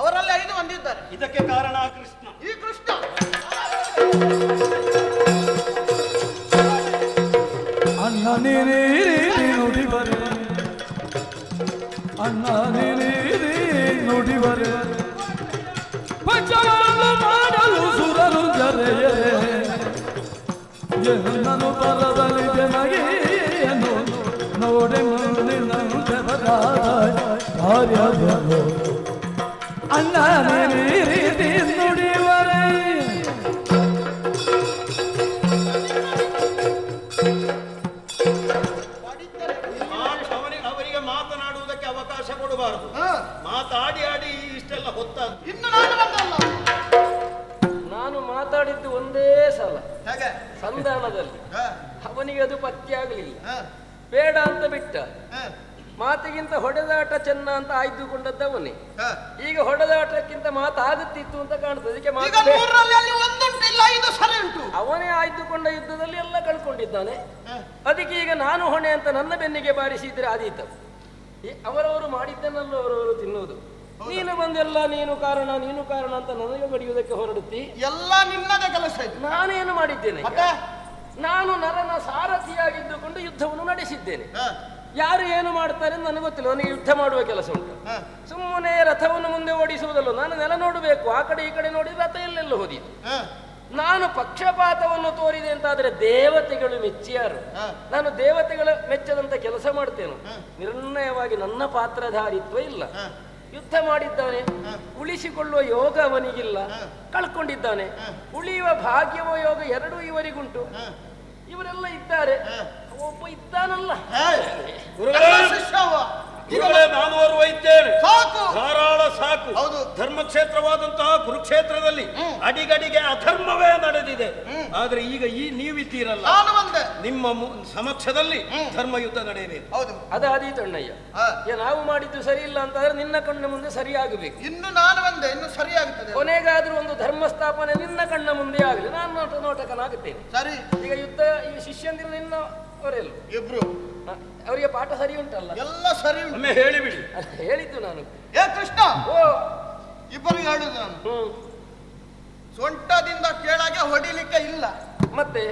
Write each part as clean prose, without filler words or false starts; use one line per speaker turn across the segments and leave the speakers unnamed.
ಅವರಲ್ಲಿ 5 ಮಂದಿ ಇದ್ದಾರೆ.
ಇದಕ್ಕೆ ಕಾರಣ ಕೃಷ್ಣ.
ಈ ಕೃಷ್ಣ
ಅಣ್ಣ ನೀನೇ ನುಡಿಬರೆ, ಅಣ್ಣ ನೀನೇ ನುಡಿಬರೆ, ಪಂಚವನ್ನು ಮಾಡಲು ಸುರರು ಜರೆಯೇ ಎನ್ನನು ಪರದಲ್ಲಿ ಜನಗೇನು ನೋಡೆ ಮುಂದಿನಂತೆ ಕಾರ್ಯಗಳು ಅಣ್ಣ ನೀನೇ ನುಡಿಬರೆ.
ಅವರಿಗೆ ಮಾತನಾಡುವುದಕ್ಕೆ ಅವಕಾಶ ಕೊಡಬಾರದು. ಮಾತಾಡಿ ಆಡಿ ಇಷ್ಟೆಲ್ಲ ಹೊತ್ತಾಗ
ಇನ್ನು ನಾನು ಬಂದಲ್ಲ.
ನಾನು ಮಾತಾಡಿದ್ದು ಒಂದೇ ಸಲ
ಹೇಗೆ?
ಸಂಧಾನದಲ್ಲಿ. ಅವನಿಗೆ ಅದು ಪತ್ಯ ಆಗಲಿಲ್ಲ, ಬೇಡ ಅಂತ ಬಿಟ್ಟ. ಮಾತಿಗಿಂತ ಹೊಡೆದಾಟ ಚೆನ್ನ ಅಂತ ಆಯ್ದುಕೊಂಡದ್ದವನೇ. ಈಗ ಹೊಡೆದಾಟಕ್ಕಿಂತ ಮಾತಾಗುತ್ತಿತ್ತು ಅಂತ ಕಾಣ್ತದೆ. ಅದಕ್ಕೆ ಅವನೇ ಆಯ್ದುಕೊಂಡ ಯುದ್ಧದಲ್ಲಿ ಎಲ್ಲ ಕಳ್ಕೊಂಡಿದ್ದಾನೆ. ಅದಕ್ಕೆ ಈಗ ನಾನು ಹೊಣೆ ಅಂತ ನನ್ನ ಬೆನ್ನಿಗೆ ಬಾರಿಸಿದ್ರೆ ಆದೀತ. ಅವರವರು ಮಾಡಿದ್ದನ್ನಲ್ಲೂ ಅವರವರು ತಿನ್ನುವುದು. ನೀನು ಬಂದೆಲ್ಲ ನೀನು ಕಾರಣ ಅಂತ ನನಗೆ ಬಡಿಯುವುದಕ್ಕೆ ಹೊರಡುತ್ತಿ.
ಎಲ್ಲ ನಿನ್ನದೇ ಕೆಲಸ.
ನಾನೇನು ಮಾಡಿದ್ದೇನೆ? ನಾನು ನರನ ಸಾರಥಿಯಾಗಿದ್ದುಕೊಂಡು ಯುದ್ಧವನ್ನು ನಡೆಸಿದ್ದೇನೆ. ಯಾರು ಏನು ಮಾಡ್ತಾರೆ ಅಂತ ನನಗೆ ಗೊತ್ತಿಲ್ಲ. ನನಗೆ ಯುದ್ಧ ಮಾಡುವ ಕೆಲಸ ಉಂಟು. ಸುಮ್ಮನೆ ರಥವನ್ನು ಮುಂದೆ ಓಡಿಸುವುದಲ್ಲ. ನಾನು ನೆಲ ನೋಡಬೇಕು. ಆ ಕಡೆ ಈ ಕಡೆ ನೋಡಿದ್ರೆ ರಥ ಎಲ್ಲೆಲ್ಲ ಹೋದಿತ್ತು. ನಾನು ಪಕ್ಷಪಾತವನ್ನು ತೋರಿದೆ ಅಂತಾದ್ರೆ ದೇವತೆಗಳು ಮೆಚ್ಚಿಯಾರು. ನಾನು ದೇವತೆಗಳ ಮೆಚ್ಚದಂತ ಕೆಲಸ ಮಾಡ್ತೇನೆ. ನಿರ್ಣಯವಾಗಿ ನನ್ನ ಪಾತ್ರಧಾರಿತ್ವ ಇಲ್ಲ. ಯುದ್ಧ ಮಾಡಿದ್ದಾನೆ, ಉಳಿಸಿಕೊಳ್ಳುವ ಯೋಗ ಅವನಿಗಿಲ್ಲ, ಕಳ್ಕೊಂಡಿದ್ದಾನೆ. ಉಳಿಯುವ ಭಾಗ್ಯವೋ ಯೋಗ ಎರಡೂ ಇವರಿಗುಂಟು. ಇವರೆಲ್ಲ ಇದ್ದಾರೆ, ಒಬ್ಬ ಇದ್ದಾನಲ್ಲ.
ಗುರುಗಳೇ, ನಾನು ಓರ್ವ ಇದ್ದೇನೆ.
ಸಾಕು,
ಧಾರಾಳ ಸಾಕು.
ಹೌದು.
ಧರ್ಮಕ್ಷೇತ್ರವಾದಂತಹ ಕುರುಕ್ಷೇತ್ರದಲ್ಲಿ ಅಡಿಗಡಿಗೆ ಅಧರ್ಮವೇ ನಡೆದಿದೆ. ಆದ್ರೆ ಈಗ ನೀವಿದ್ದೀರಲ್ಲ,
ನಾನು ಬಂದೆ.
ನಿಮ್ಮ ಸಮಕ್ಷದಲ್ಲಿ ಧರ್ಮ ಯುದ್ಧ ನಡೆಯಬೇಕು.
ಹೌದು,
ಅದಾದೀತಣ್ಣಯ್ಯ. ನಾವು ಮಾಡಿದ್ದು ಸರಿ ಇಲ್ಲ ಅಂತಂದ್ರೆ ನಿನ್ನ ಕಣ್ಣ ಮುಂದೆ ಸರಿಯಾಗಬೇಕು.
ಇನ್ನು ನಾನು ಬಂದೆ, ಇನ್ನು ಸರಿಯಾಗುತ್ತದೆ.
ಕೊನೆಗಾದ್ರೂ ಒಂದು ಧರ್ಮ ಸ್ಥಾಪನೆ ನಿನ್ನ ಕಣ್ಣ ಮುಂದೆ ಆಗಲಿ. ನಾನು ನೋಟಕನಾಗುತ್ತೇನೆ.
ಸರಿ.
ಈಗ ಯುದ್ಧ ಈ ಶಿಷ್ಯಂದಿರು ನಿನ್ನ ಅವರೆಲ್ಲ
ಇಬ್ರು
ಅವರಿಗೆ ಪಾಠ ಸರಿ ಉಂಟಲ್ಲ?
ಎಲ್ಲ ಸರಿ ಉಂಟು.
ಒಮ್ಮೆ ಹೇಳಿಬಿಡಿ.
ಹೇಳಿದ್ದು ನಾನು.
ಏ ಕೃಷ್ಣ,
ಓ
ಇಬ್ಬರಿಗೆ ಹೇಳುದು ನಾನು. ಸೊಂಟದಿಂದ ಕೆಳಗೆ ಹೊಡಿಲಿಕ್ಕೆ ಇಲ್ಲ.
ಮತ್ತೆ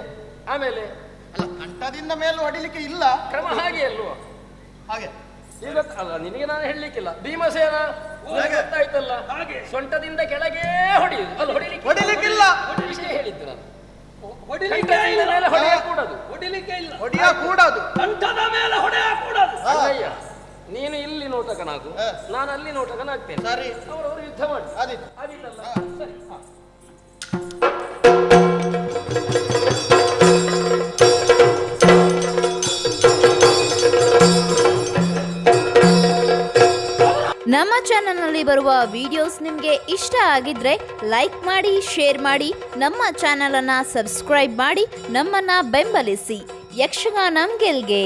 ಆಮೇಲೆ
ಅಲ್ಲ, ಕಂಠದಿಂದ ಮೇಲೆ ಹೊಡಿಲಿಕ್ಕೆ ಇಲ್ಲ.
ಕ್ರಮ ಹಾಗೆ ಅಲ್ವಾ?
ಹಾಗೆ
ಈಗ ಅಲ್ಲ, ನಿನಗೆ ನಾನು ಹೇಳಲಿಕ್ಕಿಲ್ಲ. ಭೀಮಸೇನ ಗೊತ್ತಾಯ್ತಲ್ಲ, ಸೊಂಟದಿಂದ ಕೆಳಗೆ ಹೊಡೆಯುದು. ಅಲ್ಲಿ
ಹೊಡಿಲಿಕ್ಕಿಲ್ಲ
ವಿಷಯ ಹೇಳಿದ್ದು ನಾನು. ಕಂಠದಿಂದ ಮೇಲೆ ಹೊಡೆಯಕೂಡದು.
ಹೊಡೆಯಕೂಡದು.
ಕಂಠದ ಮೇಲೆ ಹೊಡೆಯಕೂಡದು.
ಅಯ್ಯ, ನೀನು ಇಲ್ಲಿ ನೋಟಕನಾಗು, ನಾನು ಅಲ್ಲಿ ನೋಟಕನಾಗ್ತೇನೆ.
ಸರಿ.
ಅವರವರು ಯುದ್ಧ ಮಾಡಿ
ಆದೀತು.
ಆದೀತಲ್ಲ? ಸರಿ.
ನಮ್ಮ ಚಾನಲ್ನಲ್ಲಿ ಬರುವ ವಿಡಿಯೋಸ್ ನಿಮಗೆ ಇಷ್ಟ ಆಗಿದ್ರೆ ಲೈಕ್ ಮಾಡಿ, ಶೇರ್ ಮಾಡಿ, ನಮ್ಮ ಚಾನಲನ್ನು ಸಬ್ಸ್ಕ್ರೈಬ್ ಮಾಡಿ, ನಮ್ಮನ್ನು ಬೆಂಬಲಿಸಿ. ಯಕ್ಷಗಾನ ಗೆಲ್ಗೆ.